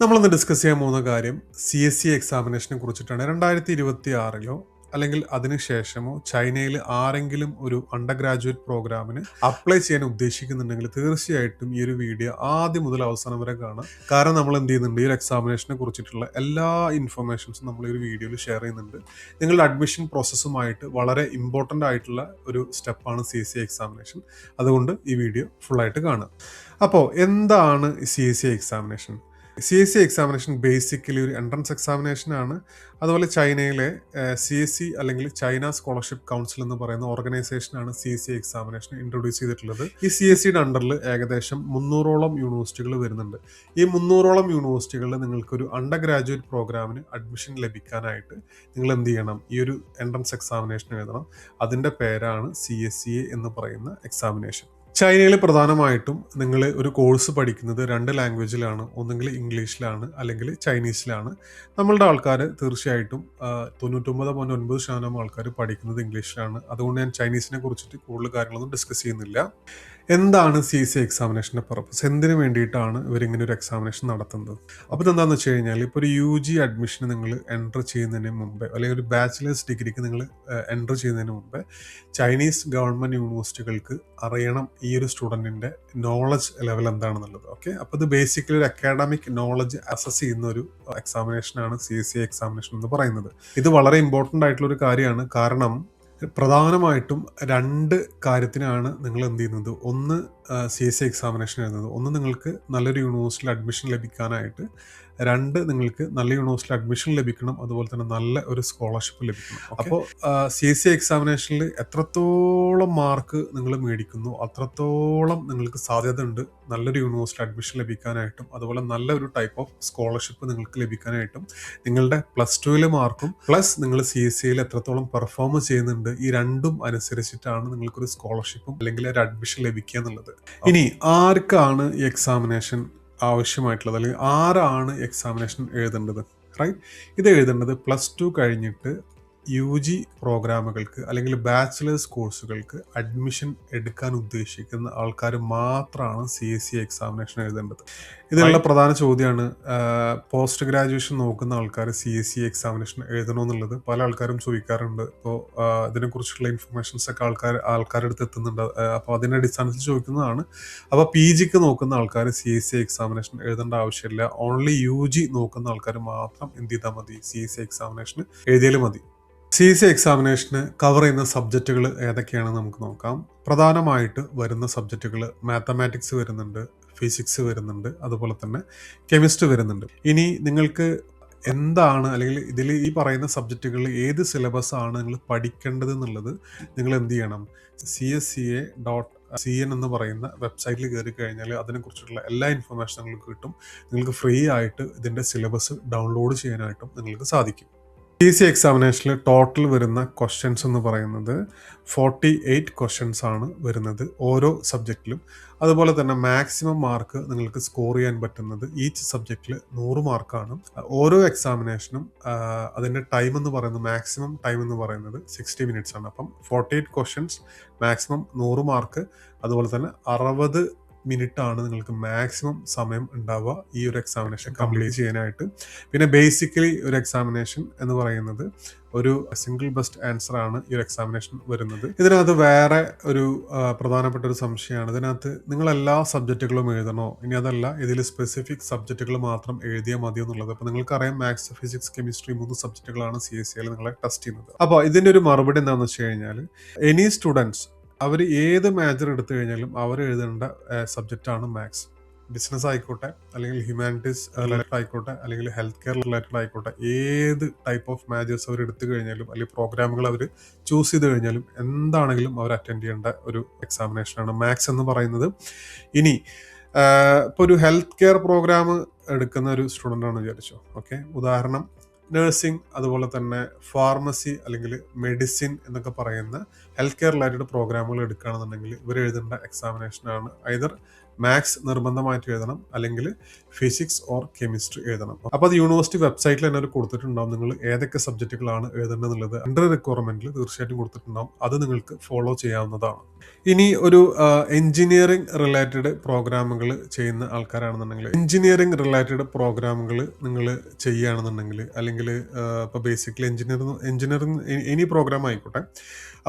നമ്മളിന്ന് ഡിസ്കസ് ചെയ്യാൻ പോകുന്ന കാര്യം CSE എക്സാമിനേഷനെ കുറിച്ചിട്ടാണ്. 2026 അല്ലെങ്കിൽ അതിനുശേഷമോ ചൈനയിൽ ആരെങ്കിലും ഒരു അണ്ടർ ഗ്രാജുവേറ്റ് പ്രോഗ്രാമിന് അപ്ലൈ ചെയ്യാൻ ഉദ്ദേശിക്കുന്നുണ്ടെങ്കിൽ തീർച്ചയായിട്ടും ഈ ഒരു വീഡിയോ ആദ്യം മുതൽ അവസാനം വരെ കാണാം. കാരണം നമ്മൾ എന്ത് ചെയ്യുന്നുണ്ട്, ഈ ഒരു എക്സാമിനേഷനെ കുറിച്ചിട്ടുള്ള എല്ലാ ഇൻഫർമേഷൻസും നമ്മൾ ഈ ഒരു വീഡിയോയിൽ ഷെയർ ചെയ്യുന്നുണ്ട്. നിങ്ങളുടെ അഡ്മിഷൻ പ്രോസസ്സുമായിട്ട് വളരെ ഇമ്പോർട്ടൻ്റ് ആയിട്ടുള്ള ഒരു സ്റ്റെപ്പാണ് CSE എക്സാമിനേഷൻ. അതുകൊണ്ട് ഈ വീഡിയോ ഫുള്ളായിട്ട് കാണുക. അപ്പോൾ എന്താണ് CSE examination? CSE examination basically ഒരു എൻട്രൻസ് എക്സാമിനേഷൻ ആണ്. അതുപോലെ ചൈനയിലെ CSE അല്ലെങ്കിൽ ചൈന സ്കോളർഷിപ്പ് കൗൺസിൽ എന്ന് പറയുന്ന ഓർഗനൈസേഷനാണ് CSE എക്സാമിനേഷൻ ഇൻട്രൊഡ്യൂസ് ചെയ്തിട്ടുള്ളത്. ഈ CSEയുടെ അണ്ടറിൽ ഏകദേശം 300ഓളം യൂണിവേഴ്സിറ്റികൾ വരുന്നുണ്ട്. ഈ 300ഓളം യൂണിവേഴ്സിറ്റികളിൽ നിങ്ങൾക്കൊരു അണ്ടർ ഗ്രാജുവേറ്റ് പ്രോഗ്രാമിന് അഡ്മിഷൻ ലഭിക്കാനായിട്ട് നിങ്ങൾ എന്ത് ചെയ്യണം? ഈ ഒരു എൻട്രൻസ് എക്സാമിനേഷൻ എഴുതണം. അതിൻ്റെ പേരാണ് CSE എന്ന് പറയുന്ന എക്സാമിനേഷൻ. ചൈനയിൽ പ്രധാനമായിട്ടും നിങ്ങൾ ഒരു കോഴ്സ് പഠിക്കുന്നത് 2 ലാംഗ്വേജിലാണ്. ഒന്നുകിൽ ഇംഗ്ലീഷിലാണ് അല്ലെങ്കിൽ ചൈനീസിലാണ്. നമ്മളുടെ ആൾക്കാർ തീർച്ചയായിട്ടും 99.9% ആൾക്കാർ പഠിക്കുന്നത് ഇംഗ്ലീഷിലാണ്. അതുകൊണ്ട് ഞാൻ ചൈനീസിനെ കുറിച്ചിട്ട് കൂടുതൽ കാര്യങ്ങളൊന്നും ഡിസ്കസ് ചെയ്യുന്നില്ല. എന്താണ് CSE എക്സാമിനേഷൻ്റെ പർപ്പസ്? എന്തിനു വേണ്ടിയിട്ടാണ് ഇവരിങ്ങനെ ഒരു എക്സാമിനേഷൻ നടത്തുന്നത്? അപ്പോൾ ഇതെന്താണെന്ന് വെച്ച് കഴിഞ്ഞാൽ, ഇപ്പോൾ ഒരു UG അഡ്മിഷന് നിങ്ങൾ എൻ്റർ ചെയ്യുന്നതിന് മുമ്പേ അല്ലെങ്കിൽ ഒരു ബാച്ചിലേഴ്സ് ഡിഗ്രിക്ക് നിങ്ങൾ എൻ്റർ ചെയ്യുന്നതിന് മുമ്പേ ചൈനീസ് ഗവൺമെൻറ് യൂണിവേഴ്സിറ്റികൾക്ക് അറിയണം ഈ ഒരു സ്റ്റുഡൻറ്റിൻ്റെ നോളജ് ലെവൽ എന്താണെന്നുള്ളത്. ഓക്കെ, അപ്പോൾ ഇത് ബേസിക്കലി ഒരു അക്കാഡമിക് നോളജ് അസസ് ചെയ്യുന്ന ഒരു എക്സാമിനേഷനാണ് CSE എക്സാമിനേഷൻ എന്ന് പറയുന്നത്. ഇത് വളരെ ഇമ്പോർട്ടൻ്റ് ആയിട്ടുള്ള ഒരു കാര്യമാണ്. കാരണം പ്രധാനമായിട്ടും 2 കാര്യത്തിനാണ് നിങ്ങൾ എന്ത് ചെയ്യുന്നത്. ഒന്ന് CSE എക്സാമിനേഷൻ എഴുതുന്നത്. ഒന്ന് നിങ്ങൾക്ക് നല്ലൊരു യൂണിവേഴ്സിറ്റിയിൽ അഡ്മിഷൻ ലഭിക്കാനായിട്ട്. 2 നിങ്ങൾക്ക് നല്ല യൂണിവേഴ്സിറ്റിയിൽ അഡ്മിഷൻ ലഭിക്കണം. അതുപോലെ തന്നെ നല്ല ഒരു സ്കോളർഷിപ്പ് ലഭിക്കണം. അപ്പോൾ CSE എക്സാമിനേഷനിൽ എത്രത്തോളം മാർക്ക് നിങ്ങൾ മേടിക്കുന്നു അത്രത്തോളം നിങ്ങൾക്ക് സാധ്യത ഉണ്ട് നല്ലൊരു യൂണിവേഴ്സിറ്റിയിൽ അഡ്മിഷൻ ലഭിക്കാനായിട്ടും അതുപോലെ നല്ലൊരു ടൈപ്പ് ഓഫ് സ്കോളർഷിപ്പ് നിങ്ങൾക്ക് ലഭിക്കാനായിട്ടും. നിങ്ങളുടെ +2 മാർക്കും പ്ലസ് നിങ്ങൾ CSEയിൽ എത്രത്തോളം പെർഫോം ചെയ്യുന്നുണ്ട്, ഈ രണ്ടും അനുസരിച്ചിട്ടാണ് നിങ്ങൾക്കൊരു സ്കോളർഷിപ്പും അല്ലെങ്കിൽ ഒരു അഡ്മിഷൻ ലഭിക്കുക എന്നുള്ളത്. ഇനി ആർക്കാണ് ഈ എക്സാമിനേഷൻ ആവശ്യമായിട്ടുള്ളത്, അല്ലെങ്കിൽ ആരാണ് എക്സാമിനേഷൻ എഴുതേണ്ടത്? റൈറ്റ്, ഇത് എഴുതേണ്ടത് +2 കഴിഞ്ഞിട്ട് UG പ്രോഗ്രാമുകൾക്ക് അല്ലെങ്കിൽ ബാച്ചിലേഴ്സ് കോഴ്സുകൾക്ക് അഡ്മിഷൻ എടുക്കാൻ ഉദ്ദേശിക്കുന്ന ആൾക്കാർ മാത്രമാണ് CSE എക്സാമിനേഷൻ എഴുതേണ്ടത്. ഇതിനുള്ള പ്രധാന ചോദ്യമാണ്, പോസ്റ്റ് ഗ്രാജുവേഷൻ നോക്കുന്ന ആൾക്കാർ CSE എക്സാമിനേഷൻ എഴുതണമെന്നുള്ളത് പല ആൾക്കാരും ചോദിക്കാറുണ്ട്. ഇപ്പോൾ ഇതിനെക്കുറിച്ചുള്ള ഇൻഫർമേഷൻസ് ഒക്കെ ആൾക്കാരുടെ അടുത്ത് എത്തുന്നുണ്ട്. അപ്പോൾ അതിൻ്റെ അടിസ്ഥാനത്തിൽ ചോദിക്കുന്നതാണ്. അപ്പോൾ PGക്ക് നോക്കുന്ന ആൾക്കാർ CSE എക്സാമിനേഷൻ എഴുതേണ്ട ആവശ്യമില്ല. ഓൺലി UG നോക്കുന്ന ആൾക്കാർ മാത്രം എന്ത് ചെയ്താൽ മതി, CSE എക്സാമിനേഷൻ എഴുതിയാലും മതി. CSE എക്സാമിനേഷന് കവർ ചെയ്യുന്ന സബ്ജക്റ്റുകൾ ഏതൊക്കെയാണെന്ന് നമുക്ക് നോക്കാം. പ്രധാനമായിട്ട് വരുന്ന സബ്ജക്റ്റുകൾ മാത്തമാറ്റിക്സ് വരുന്നുണ്ട്, ഫിസിക്സ് വരുന്നുണ്ട്, അതുപോലെ തന്നെ കെമിസ്ട്രി വരുന്നുണ്ട്. ഇനി നിങ്ങൾക്ക് എന്താണ് അല്ലെങ്കിൽ ഇതിൽ ഈ പറയുന്ന സബ്ജക്റ്റുകളിൽ ഏത് സിലബസ് ആണ് നിങ്ങൾ പഠിക്കേണ്ടത് എന്നുള്ളത് നിങ്ങൾ എന്ത് ചെയ്യണം, CSCA.cn എന്ന് പറയുന്ന വെബ്സൈറ്റിൽ കയറി കഴിഞ്ഞാൽ അതിനെക്കുറിച്ചുള്ള എല്ലാ ഇൻഫർമേഷനും നിങ്ങൾക്ക് കിട്ടും. നിങ്ങൾക്ക് ഫ്രീ ആയിട്ട് ഇതിൻ്റെ സിലബസ് ഡൗൺലോഡ് ചെയ്യാനായിട്ടും നിങ്ങൾക്ക് സാധിക്കും. CSE എക്സാമിനേഷനിൽ ടോട്ടൽ വരുന്ന ക്വസ്റ്റ്യൻസ് എന്ന് പറയുന്നത് 48 ക്വസ്റ്റ്യൻസ് ആണ് വരുന്നത് ഓരോ സബ്ജക്റ്റിലും. അതുപോലെ തന്നെ മാക്സിമം മാർക്ക് നിങ്ങൾക്ക് സ്കോർ ചെയ്യാൻ പറ്റുന്നത് ഈച്ച് സബ്ജക്റ്റിൽ 100 മാർക്കാണ്. ഓരോ എക്സാമിനേഷനും അതിൻ്റെ ടൈം എന്ന് പറയുന്നത്, മാക്സിമം ടൈം എന്ന് പറയുന്നത് 60 മിനിറ്റ്സ് ആണ്. അപ്പം 48 ക്വസ്റ്റ്യൻസ്, മാക്സിമം 100 മാർക്ക്, അതുപോലെ തന്നെ 60 മിനിറ്റ് ആണ് നിങ്ങൾക്ക് മാക്സിമം സമയം ഉണ്ടാവുക ഈ ഒരു എക്സാമിനേഷൻ കംപ്ലീറ്റ് ചെയ്യാനായിട്ട്. പിന്നെ ബേസിക്കലി ഒരു എക്സാമിനേഷൻ എന്ന് പറയുന്നത് ഒരു സിംഗിൾ ബെസ്റ്റ് ആൻസർ ആണ് ഈ ഒരു എക്സാമിനേഷൻ വരുന്നത്. ഇതിനകത്ത് വേറെ ഒരു പ്രധാനപ്പെട്ട ഒരു സംശയമാണ്, ഇതിനകത്ത് നിങ്ങൾ എല്ലാ സബ്ജക്റ്റുകളും എഴുതണോ, ഇനി അതല്ല ഇതിൽ സ്പെസിഫിക് സബ്ജക്റ്റുകൾ മാത്രം എഴുതിയാൽ മതിയോ എന്നുള്ളത്. അപ്പോൾ നിങ്ങൾക്കറിയാം മാത്സ്, ഫിസിക്സ്, കെമിസ്ട്രി 3 സബ്ജക്റ്റുകളാണ് CSEയിൽ നിങ്ങളെ ടെസ്റ്റ് ചെയ്യുന്നത്. അപ്പോൾ ഇതിൻ്റെ ഒരു മറുപടി എന്താണെന്ന് വെച്ച് കഴിഞ്ഞാൽ, എനി സ്റ്റുഡൻസ് അവർ ഏത് മേജർ എടുത്തു കഴിഞ്ഞാലും അവർ എഴുതേണ്ട സബ്ജക്റ്റാണ് മാത്സ്. ബിസിനസ് ആയിക്കോട്ടെ, അല്ലെങ്കിൽ ഹ്യൂമാനിറ്റീസ് റിലേറ്റഡ് ആയിക്കോട്ടെ, അല്ലെങ്കിൽ ഹെൽത്ത് കെയർ റിലേറ്റഡ് ആയിക്കോട്ടെ, ഏത് ടൈപ്പ് ഓഫ് മേജേഴ്സ് അവർ എടുത്തു കഴിഞ്ഞാലും അല്ലെങ്കിൽ പ്രോഗ്രാമുകൾ അവർ ചൂസ് ചെയ്ത് കഴിഞ്ഞാലും എന്താണെങ്കിലും അവർ അറ്റൻഡ് ചെയ്യേണ്ട ഒരു എക്സാമിനേഷനാണ് മാത്സ് എന്ന് പറയുന്നത്. ഇനി ഇപ്പോൾ ഒരു ഹെൽത്ത് കെയർ പ്രോഗ്രാം എടുക്കുന്ന ഒരു സ്റ്റുഡൻ്റ് ആണ് വിചാരിച്ചോ. ഓക്കെ, ഉദാഹരണം നഴ്സിംഗ്, അതുപോലെ തന്നെ ഫാർമസി അല്ലെങ്കിൽ മെഡിസിൻ എന്നൊക്കെ പറയുന്ന ഹെൽത്ത് കെയർ റിലേറ്റഡ് പ്രോഗ്രാമുകൾ എടുക്കുകയാണെന്നുണ്ടെങ്കിൽ ഇവർ എഴുതേണ്ട എക്സാമിനേഷനാണ് ഐദർ മാത്സ് നിർബന്ധമായിട്ട് എഴുതണം, അല്ലെങ്കിൽ ഫിസിക്സ് ഓർ കെമിസ്ട്രി എഴുതണം. അപ്പോൾ അത് യൂണിവേഴ്സിറ്റി വെബ്സൈറ്റിൽ തന്നെ കൊടുത്തിട്ടുണ്ടാവും നിങ്ങൾ ഏതൊക്കെ സബ്ജക്റ്റുകളാണ് എഴുതേണ്ടത് എന്നുള്ളത് അണ്ടർ റിക്വയർമെന്റിൽ തീർച്ചയായിട്ടും കൊടുത്തിട്ടുണ്ടാവും. അത് നിങ്ങൾക്ക് ഫോളോ ചെയ്യാവുന്നതാണ്. ഇനി ഒരു എഞ്ചിനീയറിംഗ് റിലേറ്റഡ് പ്രോഗ്രാമുകൾ ചെയ്യുന്ന ആൾക്കാരാണെന്നുണ്ടെങ്കിൽ, എഞ്ചിനീയറിംഗ് റിലേറ്റഡ് പ്രോഗ്രാമുകൾ നിങ്ങൾ ചെയ്യുകയാണെന്നുണ്ടെങ്കിൽ, അല്ലെങ്കിൽ ഇപ്പോൾ ബേസിക്കലി എഞ്ചിനീയറിംഗ് എനി പ്രോഗ്രാം ആയിക്കോട്ടെ,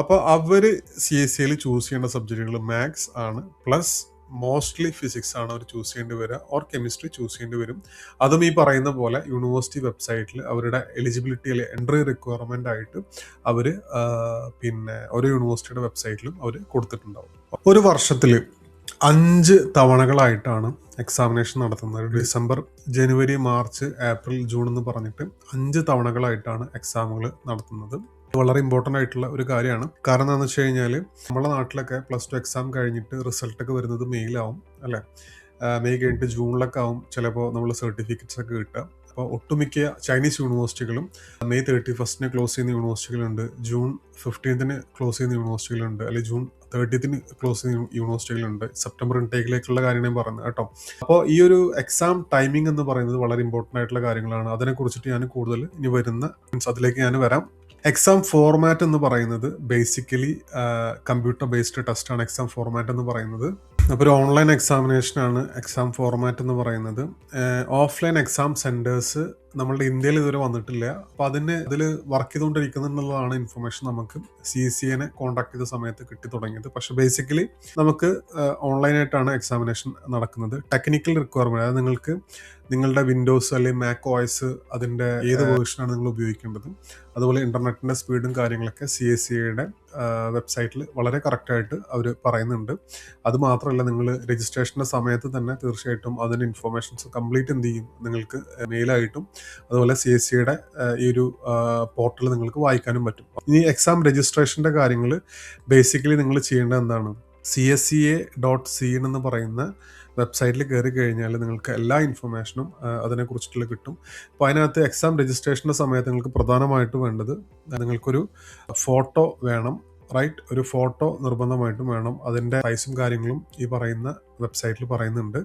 അപ്പോൾ അവർ CSE ചൂസ് ചെയ്യേണ്ട സബ്ജക്റ്റുകൾ മാത്സ് ആണ്, പ്ലസ് മോസ്റ്റ്ലി ഫിസിക്സ് ആണ് അവർ ചൂസ് ചെയ്യേണ്ടി വരിക, ഓർ കെമിസ്ട്രി ചൂസ് ചെയ്യേണ്ടി വരും. അതും ഈ പറയുന്ന പോലെ യൂണിവേഴ്സിറ്റി വെബ്സൈറ്റിൽ അവരുടെ എലിജിബിലിറ്റിയിൽ എൻട്രി റിക്വയർമെന്റ് ആയിട്ട് അവർ പിന്നെ ഓരോ യൂണിവേഴ്സിറ്റിയുടെ വെബ്സൈറ്റിലും അവർ കൊടുത്തിട്ടുണ്ടാവും. ഒരു വർഷത്തിൽ 5 തവണകളായിട്ടാണ് എക്സാമിനേഷൻ നടത്തുന്നത്. ഡിസംബർ, ജനുവരി, മാർച്ച്, ഏപ്രിൽ, ജൂൺ എന്ന് പറഞ്ഞിട്ട് 5 തവണകളായിട്ടാണ് എക്സാമുകൾ നടത്തുന്നത്. വളരെ ഇമ്പോർട്ടൻ്റ് ആയിട്ടുള്ള ഒരു കാര്യമാണ്. കാരണം എന്താണെന്ന് വെച്ച് കഴിഞ്ഞാൽ നമ്മുടെ നാട്ടിലൊക്കെ +2 എക്സാം കഴിഞ്ഞിട്ട് റിസൾട്ടൊക്കെ വരുന്നത് മെയ്യിലാവും അല്ലേ. മെയ് കഴിഞ്ഞിട്ട് ജൂണിലൊക്കെ ആവും ചിലപ്പോൾ നമ്മൾ സർട്ടിഫിക്കറ്റ്സ് ഒക്കെ കിട്ടുക. അപ്പോൾ ഒട്ടുമിക്ക ചൈനീസ് യൂണിവേഴ്സിറ്റികളും മെയ് 31 ക്ലോസ് ചെയ്യുന്ന യൂണിവേഴ്സിറ്റികളുണ്ട്, ജൂൺ 15 ക്ലോസ് ചെയ്യുന്ന യൂണിവേഴ്സിറ്റികളുണ്ട്, അല്ലെങ്കിൽ ജൂൺ 30 ക്ലോസ് ചെയ്യുന്ന യൂണിവേഴ്സിറ്റികളുണ്ട്. സെപ്റ്റംബർ ഇൻടേക്കിലേക്കുള്ള കാര്യമാണ് ഞാൻ പറഞ്ഞത് കേട്ടോ. അപ്പോൾ ഈ ഒരു എക്സാം ടൈമിംഗ് എന്ന് പറയുന്നത് വളരെ ഇമ്പോർട്ടൻ്റ് ആയിട്ടുള്ള കാര്യങ്ങളാണ്. അതിനെക്കുറിച്ചിട്ട് ഞാൻ കൂടുതൽ ഇനി വരുന്ന അതിലേക്ക് ഞാൻ വരാം. എക്സാം ഫോർമാറ്റ് എന്ന് പറയുന്നത് ബേസിക്കലി കമ്പ്യൂട്ടർ ബേസ്ഡ് ടെസ്റ്റാണ് എക്സാം ഫോർമാറ്റ് എന്ന് പറയുന്നത്. അപ്പോൾ ഒരു ഓൺലൈൻ എക്സാമിനേഷനാണ് എക്സാം ഫോർമാറ്റ് എന്ന് പറയുന്നത്. ഓഫ്ലൈൻ എക്സാം സെൻറ്റേഴ്സ് നമ്മളുടെ ഇന്ത്യയിൽ ഇതുവരെ വന്നിട്ടില്ല. അപ്പോൾ അതിൽ വർക്ക് ചെയ്തുകൊണ്ടിരിക്കുന്നുള്ളതാണ് ഇൻഫർമേഷൻ നമുക്ക് CSE കോൺടാക്ട് ചെയ്ത സമയത്ത് കിട്ടി തുടങ്ങിയത്. പക്ഷേ ബേസിക്കലി നമുക്ക് ഓൺലൈനായിട്ടാണ് എക്സാമിനേഷൻ നടക്കുന്നത്. ടെക്നിക്കൽ റിക്വയർമെൻറ്റ്, അതായത് നിങ്ങൾക്ക് നിങ്ങളുടെ വിൻഡോസ് അല്ലെങ്കിൽ മാക് OS അതിൻ്റെ ഏത് വേർഷനാണ് നിങ്ങൾ ഉപയോഗിക്കേണ്ടത്, അതുപോലെ ഇൻ്റർനെറ്റിൻ്റെ സ്പീഡും കാര്യങ്ങളൊക്കെ CSE വെബ്സൈറ്റിൽ വളരെ കറക്റ്റായിട്ട് അവർ പറയുന്നുണ്ട്. അതുമാത്രമല്ല, നിങ്ങൾ രജിസ്ട്രേഷൻ്റെ സമയത്ത് തന്നെ തീർച്ചയായിട്ടും അതിൻ്റെ ഇൻഫർമേഷൻസ് കംപ്ലീറ്റ് എന്ത് ചെയ്യും നിങ്ങൾക്ക് മെയിലായിട്ടും അതുപോലെ CSE ഈ ഒരു പോർട്ടൽ നിങ്ങൾക്ക് വായിക്കാനും പറ്റും. ഇനി എക്സാം രജിസ്ട്രേഷൻ്റെ കാര്യങ്ങൾ ബേസിക്കലി നിങ്ങൾ ചെയ്യേണ്ടത് എന്താണ്, CSEA.cn എന്ന് പറയുന്ന വെബ്സൈറ്റിൽ കയറി കഴിഞ്ഞാൽ നിങ്ങൾക്ക് എല്ലാ ഇൻഫർമേഷനും അതിനെക്കുറിച്ചിട്ടുള്ള കിട്ടും. അപ്പോൾ അതിനകത്ത് എക്സാം രജിസ്ട്രേഷൻ്റെ സമയത്ത് നിങ്ങൾക്ക് പ്രധാനമായിട്ട് വേണ്ടത് നിങ്ങൾക്കൊരു ഫോട്ടോ വേണം, റൈറ്റ്. ഒരു ഫോട്ടോ നിർബന്ധമായിട്ടും വേണം. അതിൻ്റെ സൈസും കാര്യങ്ങളും ഈ പറയുന്ന വെബ്സൈറ്റിൽ പറയുന്നുണ്ട്.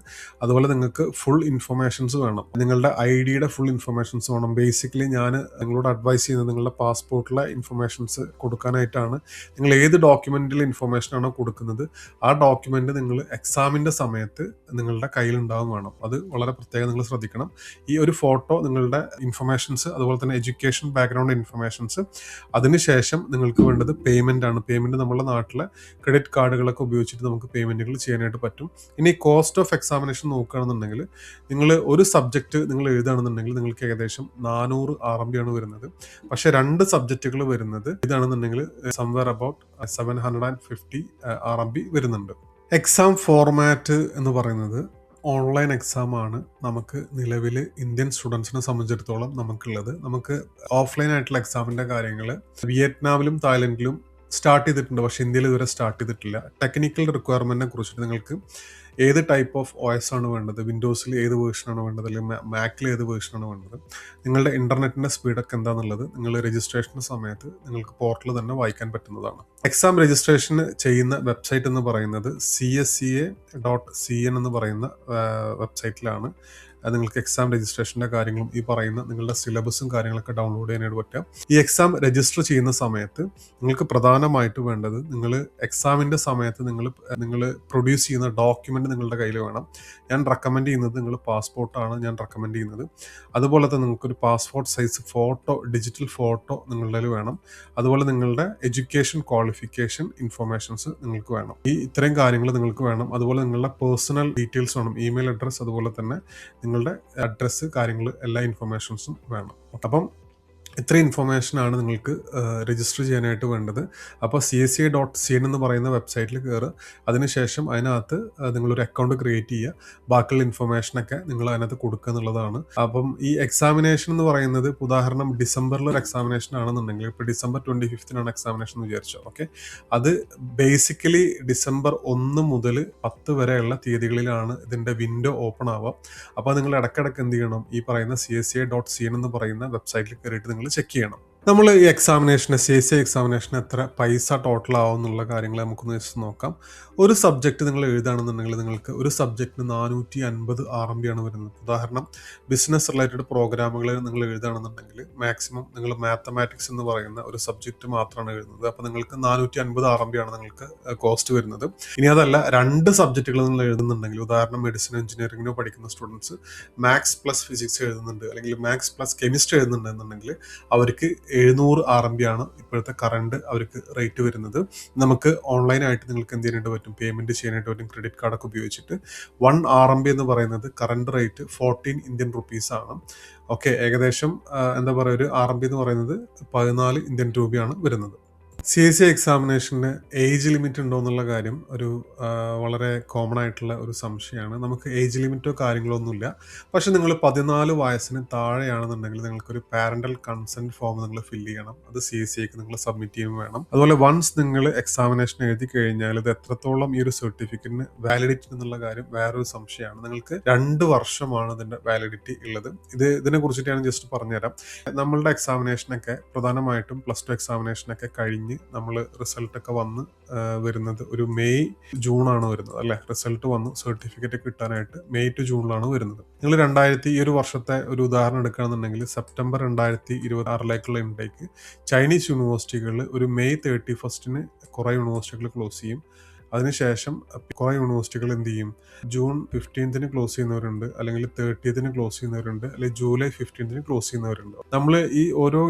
അതുപോലെ നിങ്ങൾക്ക് ഫുൾ ഇൻഫർമേഷൻസ് വേണം, നിങ്ങളുടെ ID ഫുൾ ഇൻഫർമേഷൻസ് വേണം. ബേസിക്കലി ഞാൻ നിങ്ങളോട് അഡ്വൈസ് ചെയ്യുന്നത് നിങ്ങളുടെ പാസ്പോർട്ടിലെ ഇൻഫർമേഷൻസ് കൊടുക്കാനായിട്ടാണ്. നിങ്ങൾ ഏത് ഡോക്യുമെൻറ്റിലെ ഇൻഫർമേഷനാണോ കൊടുക്കുന്നത് ആ ഡോക്യുമെൻ്റ് നിങ്ങൾ എക്സാമിൻ്റെ സമയത്ത് നിങ്ങളുടെ കയ്യിലുണ്ടാവും വേണം. അത് വളരെ പ്രത്യേകം നിങ്ങൾ ശ്രദ്ധിക്കണം. ഈ ഒരു ഫോട്ടോ, നിങ്ങളുടെ ഇൻഫർമേഷൻസ്, അതുപോലെ തന്നെ എഡ്യൂക്കേഷൻ ബാക്ക്ഗ്രൗണ്ട് ഇൻഫർമേഷൻസ്, അതിനുശേഷം നിങ്ങൾക്ക് വേണ്ടത് പേയ്മെൻ്റ് ആണ്. പേയ്മെൻറ്റ് നമ്മുടെ നാട്ടിലെ ക്രെഡിറ്റ് കാർഡുകളൊക്കെ ഉപയോഗിച്ചിട്ട് നമുക്ക് പേയ്മെൻറ്റുകൾ ചെയ്യാനായിട്ട് പറ്റും. ഇനി കോസ്റ്റ് ഓഫ് എക്സാമിനേഷൻ നോക്കുകയാണെന്നുണ്ടെങ്കിൽ, നിങ്ങൾ ഒരു സബ്ജക്റ്റ് നിങ്ങൾ എഴുതുകയാണെന്നുണ്ടെങ്കിൽ നിങ്ങൾക്ക് ഏകദേശം 400 RMB ആണ് വരുന്നത്. പക്ഷേ 2 സബ്ജക്റ്റുകൾ വരുന്നത് ഇതാണെന്നുണ്ടെങ്കിൽ സംവെയർ അബൌട്ട് 750 RMB വരുന്നുണ്ട്. എക്സാം ഫോർമാറ്റ് എന്ന് പറയുന്നത് ഓൺലൈൻ എക്സാം ആണ് നമുക്ക് നിലവിൽ ഇന്ത്യൻ സ്റ്റുഡൻസിനെ സംബന്ധിച്ചിടത്തോളം നമുക്കുള്ളത്. നമുക്ക് ഓഫ്ലൈൻ ആയിട്ടുള്ള എക്സാമിൻ്റെ കാര്യങ്ങൾ വിയറ്റ്നാമിലും തായ്ലൻഡിലും സ്റ്റാർട്ട് ചെയ്തിട്ടുണ്ട്, പക്ഷേ ഇന്ത്യയിൽ ഇതുവരെ സ്റ്റാർട്ട് ചെയ്തിട്ടില്ല. ടെക്നിക്കൽ റിക്വയർമെൻറ്റിനെ കുറിച്ചിട്ട് നിങ്ങൾക്ക് ഏത് ടൈപ്പ് ഓഫ് OS ആണ് വേണ്ടത്, വിൻഡോസിൽ ഏത് വേർഷനാണ് വേണ്ടത്, അല്ലെങ്കിൽ മാക്കിൽ ഏത് വേർഷനാണ് വേണ്ടത്, നിങ്ങളുടെ ഇൻ്റർനെറ്റിൻ്റെ സ്പീഡൊക്കെ എന്താണെന്നുള്ളത് നിങ്ങൾ രജിസ്ട്രേഷൻ സമയത്ത് നിങ്ങൾക്ക് പോർട്ടൽ തന്നെ വായിക്കാൻ പറ്റുന്നതാണ്. എക്സാം രജിസ്ട്രേഷൻ ചെയ്യുന്ന വെബ്സൈറ്റ് എന്ന് പറയുന്നത് CSEA.cn എന്ന് പറയുന്ന വെബ്സൈറ്റിലാണ് നിങ്ങൾക്ക് എക്സാം രജിസ്ട്രേഷൻ്റെ കാര്യങ്ങളും ഈ പറയുന്ന നിങ്ങളുടെ സിലബസും കാര്യങ്ങളൊക്കെ ഡൗൺലോഡ് ചെയ്യാനായിട്ട് പറ്റുക. ഈ എക്സാം രജിസ്റ്റർ ചെയ്യുന്ന സമയത്ത് നിങ്ങൾക്ക് പ്രധാനമായിട്ട് വേണ്ടത്, നിങ്ങൾ എക്സാമിൻ്റെ സമയത്ത് നിങ്ങൾ പ്രൊഡ്യൂസ് ചെയ്യുന്ന ഡോക്യുമെൻ്റ് നിങ്ങളുടെ കയ്യിൽ വേണം. ഞാൻ റെക്കമെൻഡ് ചെയ്യുന്നത് നിങ്ങൾ പാസ്പോർട്ടാണ് ഞാൻ റെക്കമെൻഡ് ചെയ്യുന്നത്. അതുപോലെ തന്നെ നിങ്ങൾക്കൊരു passport size photo, digital photo നിങ്ങളുടെ വേണം. അതുപോലെ നിങ്ങളുടെ എഡ്യൂക്കേഷൻ ക്വാളിഫിക്കേഷൻ ഇൻഫർമേഷൻസ് നിങ്ങൾക്ക് വേണം. ഇത്രയും കാര്യങ്ങൾ നിങ്ങൾക്ക് വേണം. അതുപോലെ നിങ്ങളുടെ പേഴ്സണൽ ഡീറ്റെയിൽസ് വേണം, ഇമെയിൽ അഡ്രസ്സ്, അതുപോലെ തന്നെ നിങ്ങളുടെ അഡ്രസ്സ്, കാര്യങ്ങൾ, എല്ലാ ഇൻഫർമേഷൻസും വേണം. അപ്പം ഇത്ര ഇൻഫർമേഷനാണ് നിങ്ങൾക്ക് രജിസ്റ്റർ ചെയ്യാനായിട്ട് വേണ്ടത്. അപ്പോൾ CSEA.cn എന്ന് പറയുന്ന വെബ്സൈറ്റിൽ കയറുക. അതിനുശേഷം അതിനകത്ത് നിങ്ങളൊരു അക്കൗണ്ട് ക്രിയേറ്റ് ചെയ്യുക. ബാക്കിയുള്ള ഇൻഫർമേഷനൊക്കെ നിങ്ങൾ അതിനകത്ത് കൊടുക്കുക എന്നുള്ളതാണ്. അപ്പം ഈ എക്സാമിനേഷൻ എന്ന് പറയുന്നത്, ഉദാഹരണം ഡിസംബറിൽ ഒരു എക്സാമിനേഷൻ ആണെന്നുണ്ടെങ്കിൽ, ഇപ്പോൾ ഡിസംബർ 25 എക്സാമിനേഷൻ എന്ന് വിചാരിച്ചോ, ഓക്കെ. അത് ബേസിക്കലി ഡിസംബർ 1 മുതൽ 10 വരെയുള്ള തീയതികളിലാണ് ഇതിൻ്റെ വിൻഡോ ഓപ്പൺ ആവുക. അപ്പോൾ നിങ്ങൾ ഇടയ്ക്കിടയ്ക്ക് എന്ത് ചെയ്യണം, ഈ പറയുന്ന CSEA.cn എന്ന് പറയുന്ന വെബ്സൈറ്റിൽ കയറിയിട്ട് നിങ്ങൾ ചെക്ക് ചെയ്യണം. നമ്മൾ ഈ എക്സാമിനേഷന് CSE എക്സാമിനേഷന് എത്ര പൈസ ടോട്ടൽ ആവും എന്നുള്ള കാര്യങ്ങൾ നമുക്കൊന്ന് ജസ്റ്റ് നോക്കാം. ഒരു സബ്ജക്റ്റ് നിങ്ങൾ എഴുതുകയാണെന്നുണ്ടെങ്കിൽ നിങ്ങൾക്ക് ഒരു സബ്ജക്റ്റിന് 450 RMB ആണ് വരുന്നത്. ഉദാഹരണം ബിസിനസ് റിലേറ്റഡ് പ്രോഗ്രാമുകൾ നിങ്ങൾ എഴുതുകയാണെന്നുണ്ടെങ്കിൽ മാക്സിമം നിങ്ങൾ മാത്തമാറ്റിക്സ് എന്ന് പറയുന്ന ഒരു സബ്ജക്റ്റ് മാത്രമാണ് എഴുതുന്നത്. അപ്പോൾ നിങ്ങൾക്ക് 450 RMB ആണ് നിങ്ങൾക്ക് കോസ്റ്റ് വരുന്നത്. ഇനി അതല്ല, രണ്ട് സബ്ജക്റ്റുകൾ നിങ്ങൾ എഴുതുന്നുണ്ടെങ്കിൽ, ഉദാഹരണം മെഡിസിൻ എഞ്ചിനീയറിംഗിനോ പഠിക്കുന്ന സ്റ്റുഡൻസ് മാത്സ് പ്ലസ് ഫിസിക്സ് എഴുതുന്നുണ്ട് അല്ലെങ്കിൽ മാത്സ് പ്ലസ് കെമിസ്ട്രി എഴുതുന്നുണ്ടെന്നുണ്ടെങ്കിൽ അവർക്ക് 700 RMB ആണ് ഇപ്പോഴത്തെ കറണ്ട് അവർക്ക് റേറ്റ് വരുന്നത്. നമുക്ക് ഓൺലൈനായിട്ട് നിങ്ങൾക്ക് എന്ത് ചെയ്യാനായിട്ട് പറ്റും, പേയ്മെന്റ് ചെയ്യാനായിട്ട് പറ്റും ക്രെഡിറ്റ് കാർഡൊക്കെ ഉപയോഗിച്ചിട്ട്. 1 RMB എന്ന് പറയുന്നത് കറണ്ട് റേറ്റ് 14 ഇന്ത്യൻ റുപ്പീസ് ആണ്. ഓക്കെ, ഏകദേശം എന്താ പറയുക, ഒരു RMB എന്ന് പറയുന്നത് 14 ഇന്ത്യൻ രൂപയാണ് വരുന്നത്. CSE എക്സാമിനേഷന് ഏജ് ലിമിറ്റ് ഉണ്ടോ എന്നുള്ള കാര്യം ഒരു വളരെ കോമൺ ആയിട്ടുള്ള ഒരു സംശയമാണ്. നമുക്ക് ഏജ് ലിമിറ്റോ കാര്യങ്ങളോ ഒന്നുമില്ല. പക്ഷെ നിങ്ങൾ 14 വയസ്സിന് താഴെയാണെന്നുണ്ടെങ്കിൽ നിങ്ങൾക്കൊരു പാരന്റൽ കൺസെന്റ് ഫോം നിങ്ങൾ ഫില്ല് ചെയ്യണം. അത് CSEക്ക് നിങ്ങൾ സബ്മിറ്റ് ചെയ്യും വേണം. അതുപോലെ വൺസ് നിങ്ങൾ എക്സാമിനേഷൻ എഴുതി കഴിഞ്ഞാൽ ഇത് എത്രത്തോളം ഈ ഒരു സർട്ടിഫിക്കറ്റിന് വാലിഡിറ്റി എന്നുള്ള കാര്യം വേറൊരു സംശയമാണ്. നിങ്ങൾക്ക് 2 വർഷമാണ് ഇതിന്റെ വാലിഡിറ്റി ഉള്ളത്. ഇതിനെ കുറിച്ചിട്ട് ഞാൻ ജസ്റ്റ് പറഞ്ഞുതരാം. നമ്മളുടെ എക്സാമിനേഷനൊക്കെ പ്രധാനമായിട്ടും +2 എക്സാമിനേഷനൊക്കെ കഴിഞ്ഞ് നമ്മൾ റിസൾട്ടൊക്കെ വന്ന് വരുന്നത് ഒരു മെയ് ജൂണാണ് വരുന്നത് അല്ലെ. റിസൾട്ട് വന്ന് സർട്ടിഫിക്കറ്റ് കിട്ടാനായിട്ട് മെയ് ടു ജൂണിലാണ് വരുന്നത്. നിങ്ങൾ ഈ ഒരു വർഷത്തെ ഒരു ഉദാഹരണം എടുക്കുകയാണെന്നുണ്ടെങ്കിൽ സെപ്റ്റംബർ 2026 ഇൻടേക്ക് ചൈനീസ് യൂണിവേഴ്സിറ്റികളിൽ ഒരു മെയ് 31 കുറേ യൂണിവേഴ്സിറ്റികൾ ക്ലോസ് ചെയ്യും. അതിനുശേഷം കുറേ യൂണിവേഴ്സിറ്റികൾ എന്ത് ചെയ്യും, ജൂൺ 15 ക്ലോസ് ചെയ്യുന്നവരുണ്ട്, അല്ലെങ്കിൽ 30 ക്ലോസ് ചെയ്യുന്നവരുണ്ട്, അല്ലെങ്കിൽ ജൂലൈ 15 ക്ലോസ് ചെയ്യുന്നവരുണ്ട്. നമ്മൾ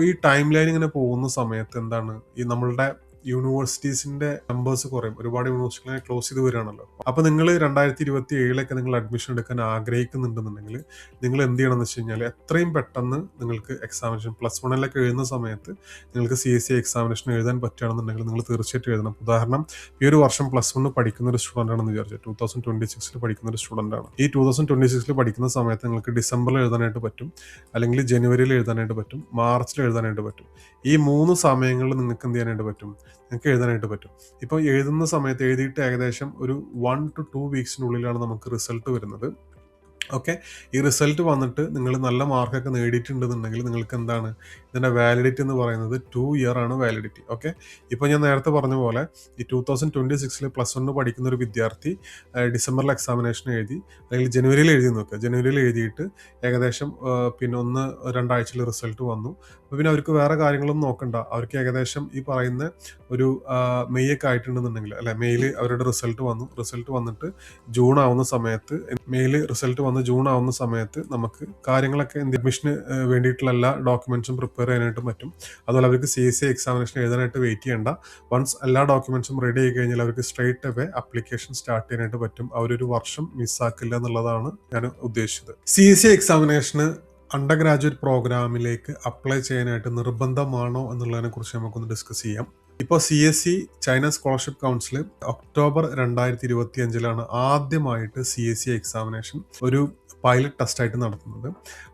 ഈ ടൈം ലൈൻ ഇങ്ങനെ പോകുന്ന സമയത്ത് എന്താണ്, ഈ നമ്മളുടെ യൂണിവേഴ്സിറ്റീസിന്റെ നമ്പേഴ്സ് കുറയും. ഒരുപാട് യൂണിവേഴ്സിറ്റികളെ ക്ലോസ് ചെയ്ത് വരികയാണല്ലോ. അപ്പൊ നിങ്ങൾ 2027 നിങ്ങൾ അഡ്മിഷൻ എടുക്കാൻ ആഗ്രഹിക്കുന്നുണ്ടെന്നുണ്ടെങ്കിൽ നിങ്ങൾ എന്ത് ചെയ്യണം എന്ന് വെച്ച് കഴിഞ്ഞാൽ എത്രയും പെട്ടെന്ന് നിങ്ങൾക്ക് എക്സാമിനേഷൻ +1 എഴുതുന്ന സമയത്ത് നിങ്ങൾക്ക് CSE എക്സാമിനേഷൻ എഴുതാൻ പറ്റുകയാണെന്നുണ്ടെങ്കിൽ നിങ്ങൾ തീർച്ചയായിട്ടും എഴുതണം. ഉദാഹരണം, ഈ ഒരു വർഷം +1 പഠിക്കുന്ന ഒരു സ്റ്റുഡന്റ് ആണെന്ന് വിചാരിച്ചു, 2026 പഠിക്കുന്ന ഒരു സ്റ്റുഡന്റ് ആണ്. ഈ 2026 പഠിക്കുന്ന സമയത്ത് നിങ്ങൾക്ക് ഡിസംബറിൽ എഴുതാനായിട്ട് പറ്റും, അല്ലെങ്കിൽ ജനുവരിയിൽ എഴുതാനായിട്ട് പറ്റും, മാർച്ചിൽ എഴുതാനായിട്ട് പറ്റും. ഈ 3 സമയങ്ങളിൽ നിങ്ങൾക്ക് എന്ത് ചെയ്യാനായിട്ട് പറ്റും, നിങ്ങൾക്ക് എഴുതാനായിട്ട് പറ്റും. ഇപ്പോൾ എഴുതുന്ന സമയത്ത് എഴുതിയിട്ട് ഏകദേശം ഒരു 1 to 2 വീക്സിനുള്ളിലാണ് നമുക്ക് റിസൾട്ട് വരുന്നത്. ഓക്കെ, ഈ റിസൾട്ട് വന്നിട്ട് നിങ്ങൾ നല്ല മാർക്കൊക്കെ നേടിയിട്ടുണ്ടെന്നുണ്ടെങ്കിൽ നിങ്ങൾക്ക് എന്താണ് ഇതിൻ്റെ വാലിഡിറ്റി എന്ന് പറയുന്നത് 2 ഇയർ ആണ് വാലിഡിറ്റി. ഓക്കെ, ഇപ്പോൾ ഞാൻ നേരത്തെ പറഞ്ഞ പോലെ ഈ 2026 +1 പഠിക്കുന്ന ഒരു വിദ്യാർത്ഥി ഡിസംബറിൽ എക്സാമിനേഷൻ എഴുതി അല്ലെങ്കിൽ ജനുവരിയിൽ എഴുതി നോക്കുക. ജനുവരിയിൽ എഴുതിയിട്ട് ഏകദേശം പിന്നെ 1-2 ആഴ്ചയിൽ റിസൾട്ട് വന്നു. അപ്പോൾ പിന്നെ അവർക്ക് വേറെ കാര്യങ്ങളൊന്നും നോക്കണ്ട. അവർക്ക് ഏകദേശം ഈ പറയുന്ന ഒരു മെയ് ഒക്കെ ആയിട്ടുണ്ടെന്നുണ്ടെങ്കിൽ അല്ലെ, മെയ്യിൽ അവരുടെ റിസൾട്ട് വന്നിട്ട് ജൂൺ ആവുന്ന സമയത്ത് നമുക്ക് കാര്യങ്ങളൊക്കെ അഡ്മിഷന് വേണ്ടിയിട്ടുള്ള എല്ലാ ഡോക്യുമെന്റ്സും പ്രിപ്പയർ ചെയ്യാനായിട്ട് പറ്റും. അതുപോലെ അവർക്ക് CSE എക്സാമിനേഷൻ എഴുതാനായിട്ട് വെയിറ്റ് ചെയ്യേണ്ട. വൺസ് എല്ലാ ഡോക്യുമെന്റ്സും റെഡി ആയി കഴിഞ്ഞാൽ അവർക്ക് സ്ട്രേറ്റ് അവേ അപ്ലിക്കേഷൻ സ്റ്റാർട്ട് ചെയ്യാനായിട്ട് പറ്റും. അവരൊരു വർഷം മിസ്സാക്കില്ല എന്നുള്ളതാണ് ഞാൻ ഉദ്ദേശിച്ചത്. CSE എക്സാമിനേഷന് അണ്ടർ ഗ്രാജുവേറ്റ് പ്രോഗ്രാമിലേക്ക് അപ്ലൈ ചെയ്യാനായിട്ട് നിർബന്ധമാണോ എന്നുള്ളതിനെ കുറിച്ച് നമുക്കൊന്ന് ഡിസ്കസ് ചെയ്യാം. ഇപ്പോൾ CSE China scholarship council October 2025 ആദ്യമായിട്ട് CSE എക്സാമിനേഷൻ ഒരു പൈലറ്റ് ടെസ്റ്റ് ആയിട്ട് നടത്തുന്നത്.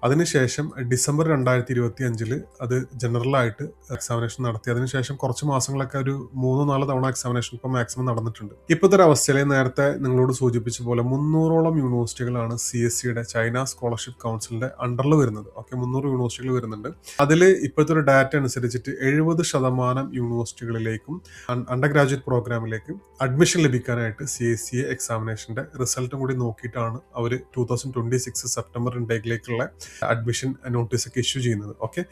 അതിനുശേഷം ഡിസംബർ 2025 അത് ജനറലായിട്ട് എക്സാമിനേഷൻ നടത്തി. അതിനുശേഷം കുറച്ച് മാസങ്ങളൊക്കെ ഒരു 3-4 തവണ എക്സാമിനേഷൻ ഇപ്പോൾ മാക്സിമം നടന്നിട്ടുണ്ട്. ഇപ്പോഴത്തെ ഒരു അവസ്ഥയിൽ നേരത്തെ നിങ്ങളോട് സൂചിപ്പിച്ച പോലെ 300ഓളം യൂണിവേഴ്സിറ്റികളാണ് CSEയുടെ ചൈന സ്കോളർഷിപ്പ് കൗൺസിലിന്റെ അണ്ടറിൽ വരുന്നത്. ഓക്കെ, 300 യൂണിവേഴ്സിറ്റികൾ വരുന്നുണ്ട്. അതിൽ ഇപ്പോഴത്തെ ഒരു ഡാറ്റ അനുസരിച്ചിട്ട് 70% യൂണിവേഴ്സിറ്റികളിലേക്കും അണ്ടർ ഗ്രാജുവേറ്റ് പ്രോഗ്രാമിലേക്ക് അഡ്മിഷൻ ലഭിക്കാനായിട്ട് CSE എക്സാമിനേഷന്റെ റിസൾട്ടും കൂടി നോക്കിയിട്ടാണ് അവർ 2026 സെപ്റ്റംബർ ഇൻടേക്കിലേക്കുള്ള അഡ്മിഷൻ നോട്ടീസ് ഒക്കെ ഇഷ്യൂ ചെയ്യുന്നത്. ഓക്കെ,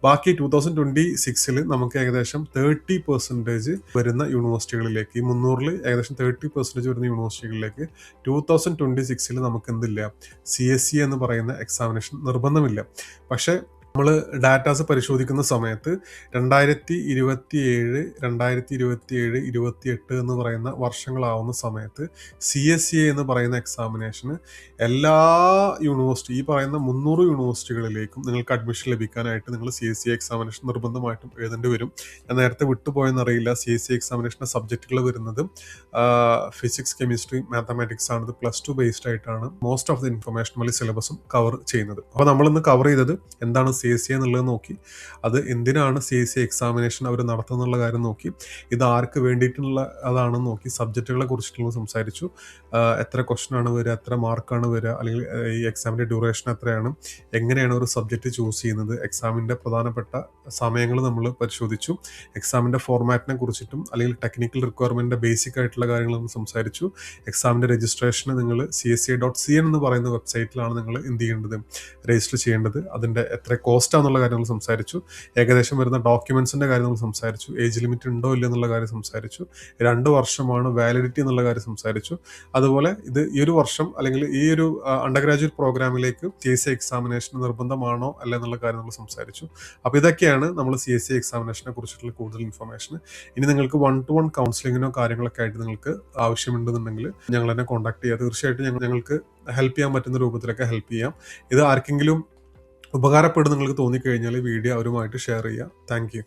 ബാക്കി 2026 നമുക്ക് ഏകദേശം 30% വരുന്ന യൂണിവേഴ്സിറ്റികളിലേക്ക്, ഈ 300-ൽ ഏകദേശം 30% വരുന്ന യൂണിവേഴ്സിറ്റികളിലേക്ക് 2026 നമുക്ക് എന്തില്ല, CSE എന്ന് പറയുന്ന എക്സാമിനേഷൻ നിർബന്ധമില്ല. പക്ഷെ നമ്മൾ ഡാറ്റാസ് പരിശോധിക്കുന്ന സമയത്ത് 2027, 2028 എന്ന് പറയുന്ന വർഷങ്ങളാവുന്ന സമയത്ത് CSE എന്ന് പറയുന്ന എക്സാമിനേഷന് എല്ലാ യൂണിവേഴ്സിറ്റി, ഈ പറയുന്ന 300 യൂണിവേഴ്സിറ്റികളിലേക്കും നിങ്ങൾക്ക് അഡ്മിഷൻ ലഭിക്കാനായിട്ട് നിങ്ങൾ CSE എക്സാമിനേഷൻ നിർബന്ധമായിട്ടും എഴുതേണ്ടി വരും. ഞാൻ നേരത്തെ വിട്ടുപോയെന്നറിയില്ല, CSE എക്സാമിനേഷൻ്റെ സബ്ജക്റ്റുകൾ വരുന്നത് ഫിസിക്സ്, കെമിസ്ട്രി, മാത്തമാറ്റിക്സ് ആണ്. ഇത് +2 ബേസ്ഡ് ആയിട്ടാണ് മോസ്റ്റ് ഓഫ് ദി ഇൻഫർമേഷൻ സിലബസും കവർ ചെയ്യുന്നത്. അപ്പോൾ നമ്മളിന്ന് കവർ ചെയ്തത് എന്താണ് CSE എന്നുള്ളത് നോക്കി. അത് എന്തിനാണ് CSE എക്സാമിനേഷൻ അവർ നടത്തുന്നുള്ള കാര്യം നോക്കി. ഇത് ആർക്ക് വേണ്ടിയിട്ടുള്ള അതാണെന്ന് നോക്കി. സബ്ജക്റ്റുകളെ കുറിച്ചിട്ടുള്ള സംസാരിച്ചു. എത്ര ക്വസ്റ്റനാണ് വരിക, എത്ര മാർക്കാണ് വരിക, അല്ലെങ്കിൽ ഈ എക്സാമിൻ്റെ ഡ്യൂറേഷൻ എത്രയാണ്, എങ്ങനെയാണ് ഒരു സബ്ജക്റ്റ് ചൂസ് ചെയ്യുന്നത്, എക്സാമിൻ്റെ പ്രധാനപ്പെട്ട സമയങ്ങൾ നമ്മൾ പരിശോധിച്ചു. എക്സാമിൻ്റെ ഫോർമാറ്റിനെ കുറിച്ചിട്ടും അല്ലെങ്കിൽ ടെക്നിക്കൽ റിക്വയർമെൻറ്റിൻ്റെ ബേസിക് ആയിട്ടുള്ള കാര്യങ്ങൾ നമ്മൾ സംസാരിച്ചു. എക്സാമിൻ്റെ രജിസ്ട്രേഷന് നിങ്ങൾ CSE.cn എന്ന് പറയുന്ന വെബ്സൈറ്റിലാണ് നിങ്ങൾ എന്ത് ചെയ്യേണ്ടത്, രജിസ്റ്റർ ചെയ്യേണ്ടത്. അതിൻ്റെ എത്ര കോസ്റ്റാന്നുള്ള കാര്യം നമ്മൾ സംസാരിച്ചു. ഏകദേശം വരുന്ന ഡോക്യുമെൻസിൻ്റെ കാര്യം നമ്മൾ സംസാരിച്ചു. ഏജ് ലിമിറ്റ് ഉണ്ടോ ഇല്ല എന്നുള്ള കാര്യം സംസാരിച്ചു. 2 വർഷമാണ് വാലിഡിറ്റി എന്നുള്ള കാര്യം സംസാരിച്ചു. അതുപോലെ ഇത് ഈ ഒരു വർഷം അല്ലെങ്കിൽ ഈ ഒരു അണ്ടർ ഗ്രാജുവേറ്റ് പ്രോഗ്രാമിലേക്ക് CSE എക്സാമിനേഷൻ നിർബന്ധമാണോ അല്ല എന്നുള്ള കാര്യം നമ്മൾ സംസാരിച്ചു. അപ്പോൾ ഇതൊക്കെയാണ് നമ്മൾ CSE എക്സാമിനേഷനെ കുറിച്ചിട്ടുള്ള കൂടുതൽ ഇൻഫർമേഷൻ. ഇനി നിങ്ങൾക്ക് 1-to-1 കൗൺസിലിങ്ങിനോ കാര്യങ്ങളൊക്കെ ആയിട്ട് നിങ്ങൾക്ക് ആവശ്യമുണ്ടെന്നുണ്ടെങ്കിൽ ഞങ്ങൾ എന്നെ കോൺടാക്ട് ചെയ്യുക. തീർച്ചയായിട്ടും ഞങ്ങൾക്ക് ഹെൽപ്പ് ചെയ്യാൻ പറ്റുന്ന രൂപത്തിലൊക്കെ ഹെൽപ്പ് ചെയ്യാം. ഇത് ആർക്കെങ്കിലും ഉപകാരപ്പെടും നിങ്ങൾക്ക് തോന്നിക്കഴിഞ്ഞാൽ വീഡിയോ അവരുമായിട്ട് ഷെയർ ചെയ്യുക. Thank you.